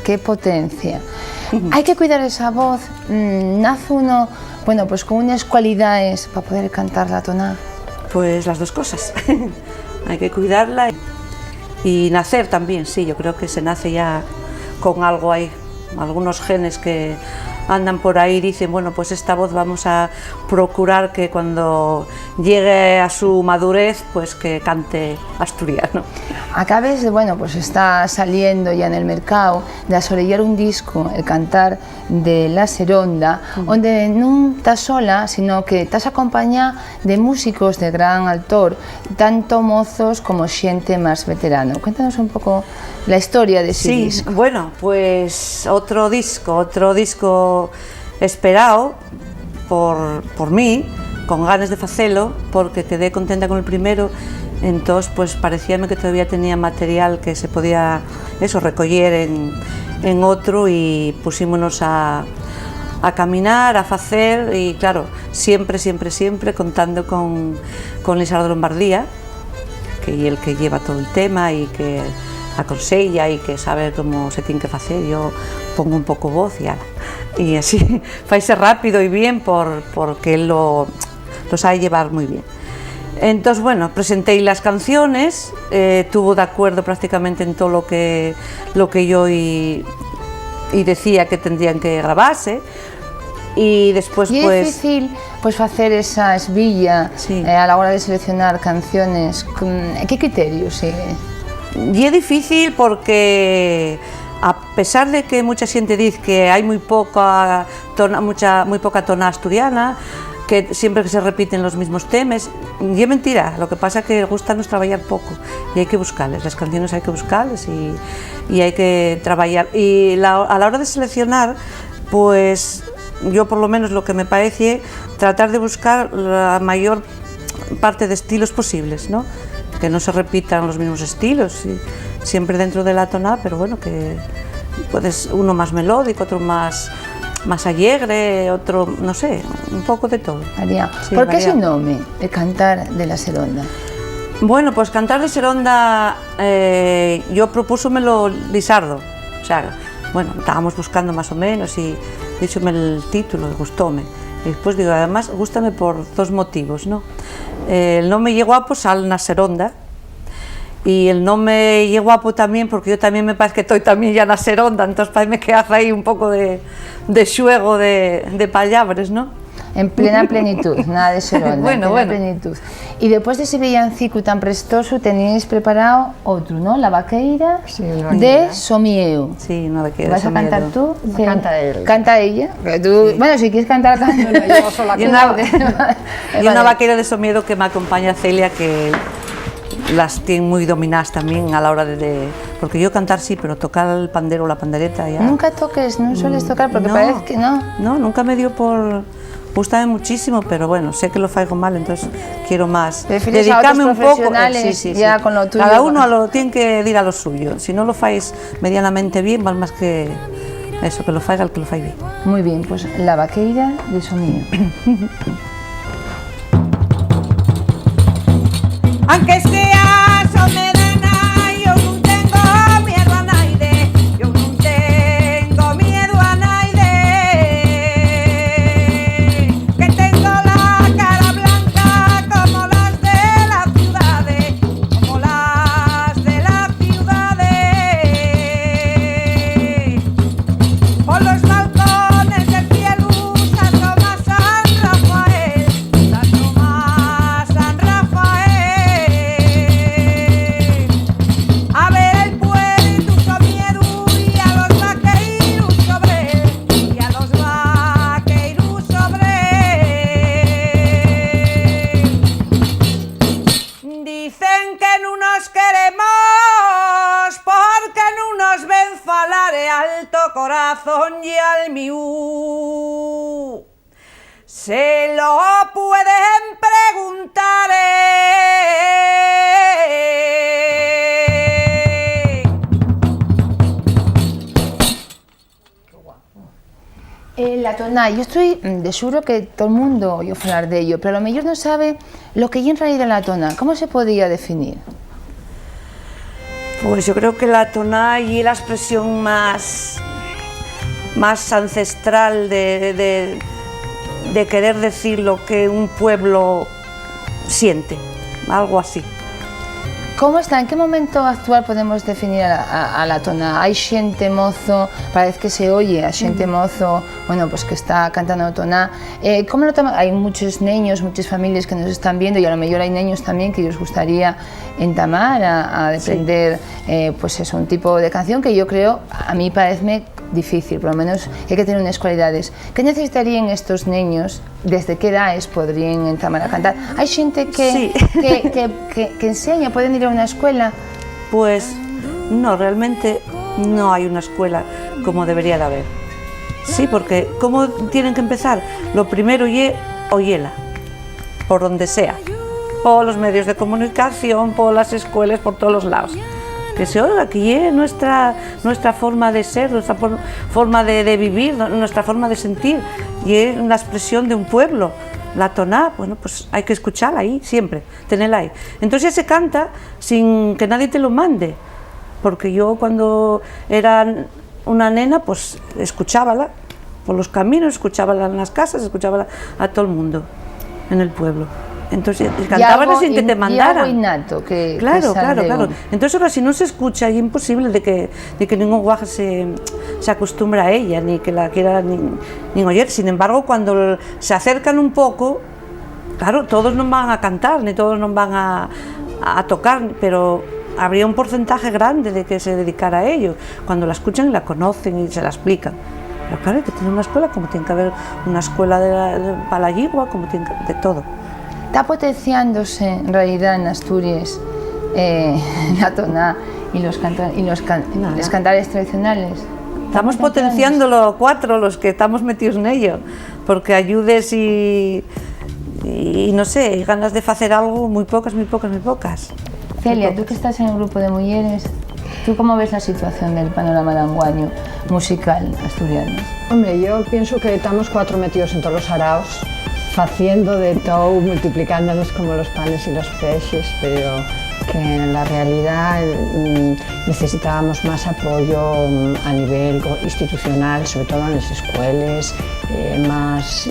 A: qué potencia. Hay que cuidar esa voz. Nace uno, bueno, pues con unas cualidades para poder cantar la toná.
N: Pues las dos cosas. Hay que cuidarla y nacer también, sí, yo creo que se nace ya con algo ahí. Algunos genes que andan por ahí dicen, bueno, pues esta voz vamos a procurar que cuando llegue a su madurez, pues que cante asturiano.
A: Acabes de, bueno, pues está saliendo ya en el mercado de asorellar un disco, el cantar de La Seronda, donde no estás sola, sino que estás acompañada de músicos de gran altor, tanto mozos como xente más veterano. Cuéntanos un poco la historia de ese disco.
N: Bueno, pues otro disco esperado por mí, con ganas de facelo, porque quedé contenta con el primero. Entonces, pues parecíame que todavía tenía material que se podía recoller en otro, y pusímonos a a caminar, a facer, e claro, sempre contando con Lisardo Lombardía, que é el que lleva todo el tema e que aconsella e que sabe como se ten que facer. Eu pongo un pouco voz e así faise rápido e bien porque él lo sabe llevar moi bien. Entonces, bueno, presenté las canciones, tuvo de acuerdo prácticamente en todo lo que yo y decía que tendrían que grabarse, y después
A: ¿Y
N: pues...
A: es difícil pues hacer esa esbilla a la hora de seleccionar canciones? ¿Qué criterios sigue?
N: Y es difícil porque a pesar de que mucha gente dice que hay muy poca tona asturiana, que siempre que se repiten los mismos temas, y es mentira. Lo que pasa es que gusta trabajar poco y hay que buscarles, las canciones hay que buscarles y hay que trabajar. Y a la hora de seleccionar, pues yo por lo menos lo que me parece, tratar de buscar la mayor parte de estilos posibles, ¿no? Que no se repitan los mismos estilos, siempre dentro de la tonada, pero bueno, que puedes uno más melódico, otro más alegre, otro, no sé, un poco de todo.
A: María,
N: sí,
A: ¿por qué ese nombre de Cantar de la Seronda?
N: Bueno, pues Cantar de Seronda, yo propúsomelo Lisardo, o sea, bueno, estábamos buscando más o menos y díxome el título, gustóme. Y después digo, además, gústame por dos motivos, ¿no? El nombre lle guapo sal na Seronda, y el nombre lle guapo también porque yo también me parece que estoy también ya na Seronda, entonces parece que hace ahí un poco de xuego de palabras, ¿no?
A: En plena plenitud, nada de Seronda,
N: bueno,
A: en plena plenitud. Y después de ese villancico tan prestoso tenéis preparado otro, ¿no? La vaqueira de Somieu.
N: Sí, una vaqueira
A: de Somieu. ¿Vas a cantar tú?
O: Sí. Canta él.
A: Canta ella. Tú, sí. Bueno, si quieres cantar, cántalo yo sola.
N: Y una vaqueira de Somieu que me acompaña Celia, que las tiene muy dominadas también a la hora porque yo cantar sí, pero tocar el pandero o la pandereta ya...
A: Nunca toques, no sueles tocar porque parece que no.
N: No, nunca me dio por... Gústame muchísimo, pero bueno, sé que lo faigo mal, entonces quiero más dedicarme un poco.
A: Sí, ya con lo tuyo.
N: Cada uno tiene que ir a lo suyo. Si no lo fais medianamente bien, vale más que eso, que lo faiga el que lo fai bien.
A: Muy bien, pues la vaqueira de Somieu.
P: Aunque sea somedana, yo no tengo miedo a naide, yo no tengo miedo a naide, que tengo la cara blanca como las de la ciudad, como las de la ciudad. Por los balcones del cielo se asoma San Rafael, se asoma San Rafael. A ver el puerto Somieru y a los vaqueiros sobre él, y a los vaqueiros sobre él. Dicen que no nos queremos porque no nos ven falar de alto corazón y al miú. Se lo pueden preguntar.
A: La tonada, yo estoy de seguro que todo el mundo oye hablar de ello, pero a lo mejor no sabe lo que hay en realidad la tonada. ¿Cómo se podría definir?
N: Pues yo creo que la tonada y la expresión más ancestral de querer decir lo que un pueblo siente, algo así.
A: ¿Cómo está? ¿En qué momento actual podemos definir a la tonada? Hay xente mozo, parece que se oye a xente mozo, bueno, pues que está cantando tonada. ¿Cómo lo toman? Hay muchos niños, muchas familias que nos están viendo y a lo mejor hay niños también que les gustaría entamar a aprender pues eso, un tipo de canción que yo creo, a mí parece difícil, por lo menos hay que tener unas cualidades. ¿Qué necesitarían estos niños? ¿Desde qué edades podrían entamar a cantar? ¿Hay gente que enseña? ¿Pueden ir a una escuela?
N: Pues no, realmente no hay una escuela como debería de haber. Sí, porque ¿cómo tienen que empezar? Lo primero es oyela, por donde sea, por los medios de comunicación, por las escuelas, por todos los lados. que se oiga, que es nuestra forma de ser, nuestra forma de vivir, nuestra forma de sentir, y es una expresión de un pueblo. La toná, bueno, pues hay que escucharla ahí, siempre, tenerla ahí. Entonces ya se canta sin que nadie te lo mande, porque yo cuando era una nena, pues escuchábala por los caminos, escuchábala en las casas, escuchábala a todo el mundo en el pueblo. Entonces cantaban sin que te mandaran.
A: Y algo innato que
N: claro,
A: que
N: claro,
A: sale
N: claro.
A: un-
N: Entonces ahora si no se escucha, es imposible de que ningún guaje se acostumbre a ella, ni que la quiera ni oír. Sin embargo, cuando se acercan un poco, claro, todos no van a cantar, ni todos no van a tocar, pero habría un porcentaje grande de que se dedicara a ello, cuando la escuchan y la conocen y se la explican. Pero claro, hay que tener una escuela, como tiene que haber una escuela para la yigua, como tiene que, de todo.
A: Está potenciándose en realidad en Asturias la toná y los cantares tradicionales.
N: Estamos potenciándolo 4 los que estamos metidos en ello, porque ayudes y no sé, y ganas de hacer algo, muy pocas.
A: Celia, tú que estás en el grupo de mujeres, ¿tú cómo ves la situación del panorama de anguaño musical asturiano?
O: Hombre, yo pienso que estamos 4 metidos en todos los araos, haciendo de todo, multiplicándonos como los panes y los peces, pero que en la realidad necesitábamos más apoyo a nivel institucional, sobre todo en las escuelas, más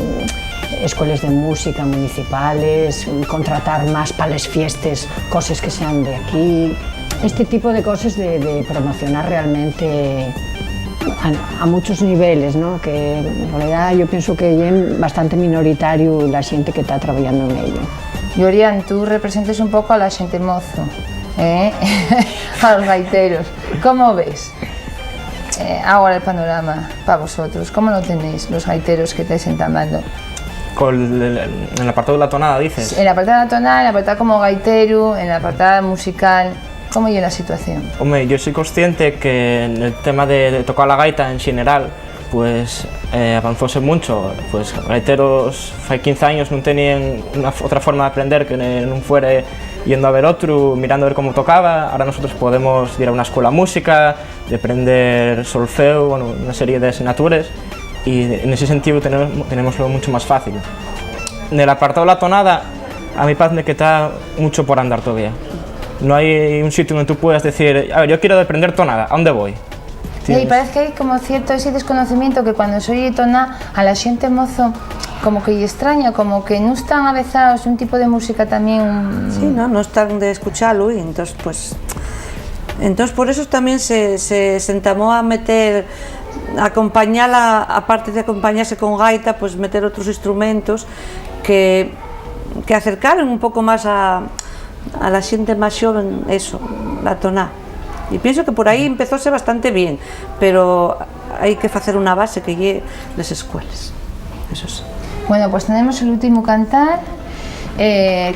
O: escuelas de música municipales, contratar más para las fiestas, cosas que sean de aquí, este tipo de cosas de promocionar realmente a muchos niveles, ¿no? Que en realidad yo pienso que es bastante minoritario la gente que está trabajando en ello.
A: Yorian, tú representas un poco a la gente mozo, a los gaiteros. ¿Cómo ves ahora el panorama para vosotros? ¿Cómo lo tenéis los gaiteros que estáis entamando?
Q: En el apartado de la tonada, dices.
A: En la apartada tonal, en la apartada como gaitero, en la apartada musical, ¿cómo lleva la situación?
Q: Hombre, yo soy consciente que en el tema de tocar la gaita en general, pues avanzóse mucho. Pues gaiteros hace 15 años no tenían otra forma de aprender que no fuera yendo a ver otro, mirando a ver cómo tocaba. Ahora nosotros podemos ir a una escuela de música, de aprender solfeo, bueno, una serie de asignaturas, y en ese sentido tenemoslo mucho más fácil. En el apartado de la tonada, a mí parece que está mucho por andar todavía. No hay un sitio donde tú puedas decir, a ver, yo quiero aprender tonada, ¿a dónde voy?
A: Y parece que hay como cierto ese desconocimiento que cuando se oye toná a la xente mozo como que lle extraña, como que no están avezados un tipo de música también.
N: Sí, no están de escucharlo, y entonces pues por eso también se entamó a meter, acompañarla, aparte de acompañarse con gaita, pues meter otros instrumentos que acercaron un poco más a la xente más joven, eso, la toná. Y pienso que por ahí empezóse bastante bien, pero hay que hacer una base que lleve las escuelas, eso sí.
A: Bueno, pues tenemos el último cantar,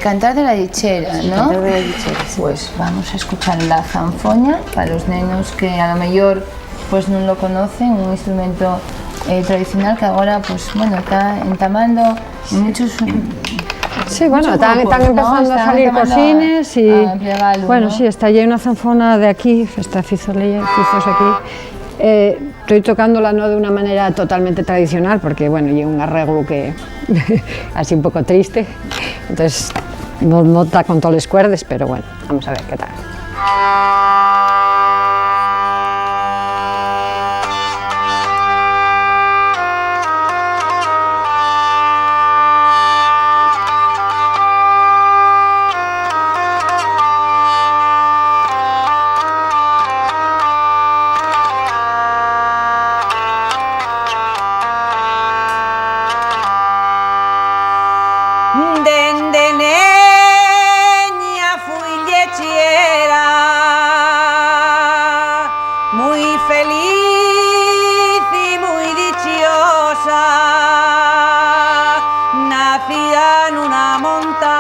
A: cantar de la Lechera, ¿no?
N: Cantar de la Lechera, sí.
A: Pues vamos a escuchar la zanfoña, para los nenos que a lo mejor pues no lo conocen, un instrumento tradicional que ahora pues bueno, está entamando muchos.
O: Sí, bueno,
A: muchos
O: están
A: grupos,
O: empezando
A: ¿no?
O: a salir cosines y
A: emplearlo,
O: bueno,
A: ¿no?
O: sí, está ya una zanfona de aquí, está fizos aquí. Estoy tocándola no de una manera totalmente tradicional, porque bueno, lleva un arreglo que así un poco triste, entonces no está con todas las cuerdas, pero bueno, vamos a ver qué tal.
P: Dende neña fui lechera, muy feliz y muy dichosa. Nacía en una montaña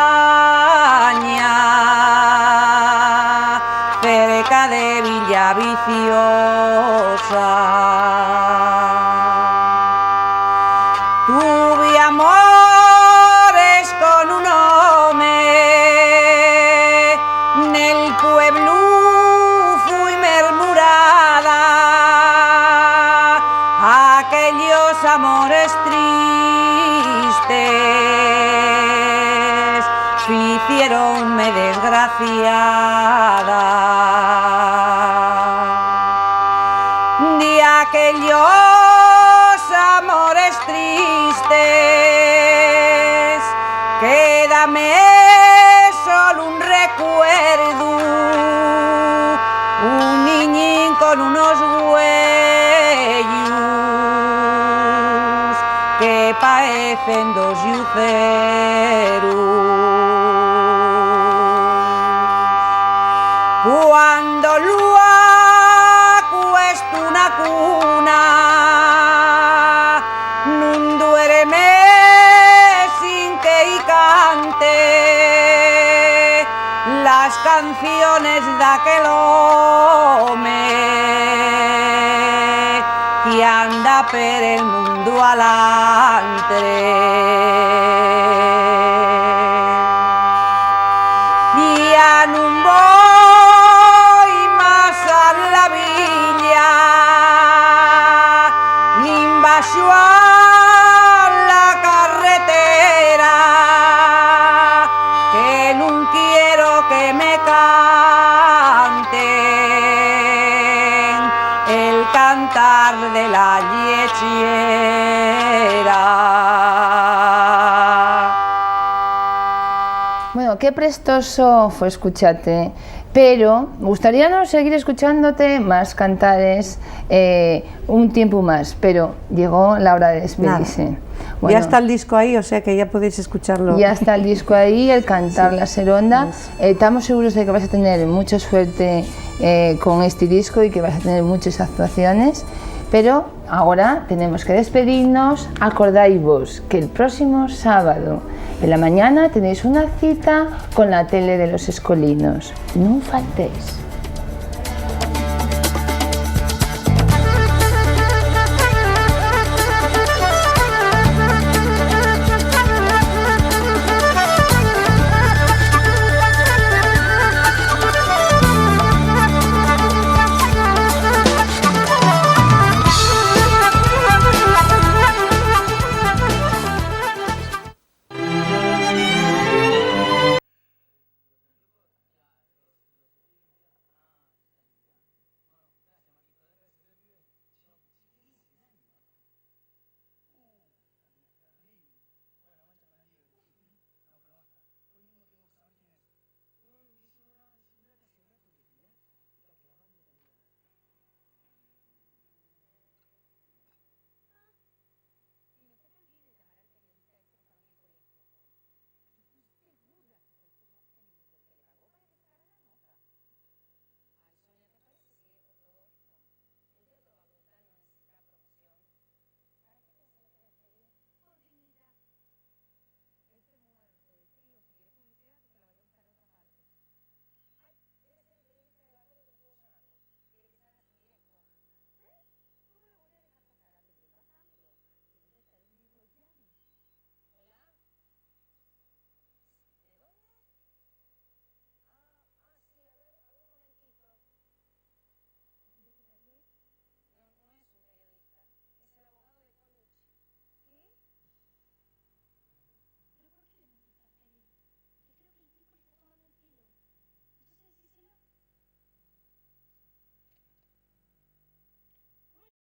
P: cerca de Villaviciosa. Tuve amores con un home, nel pueblo fui amores tristes ficieronme desgraciada. De aquellos amores tristes quédame solo un recuerdo, un niñín con unos huellos que parecen dos luceros. Cuando lo acuesto una cuna, nun duerme sin que y cante las canciones de aquel home que anda per el mundo alantre. Ya nun voy más a la villa, nin baixo a la carretera, que nun quiero que me canten el cantar de la lechera.
A: Bueno, qué prestoso fue escucharte, pero gustaría seguir escuchándote más cantares un tiempo más, pero llegó la hora de despedirse. Bueno,
N: ya está el disco ahí, o sea que ya podéis escucharlo.
A: Ya está el disco ahí, el cantar la seronda. Estamos seguros de que vais a tener mucha suerte con este disco y que vais a tener muchas actuaciones. Pero ahora tenemos que despedirnos. Acordáis que el próximo sábado en la mañana tenéis una cita con la tele de los Escolinos. No faltéis.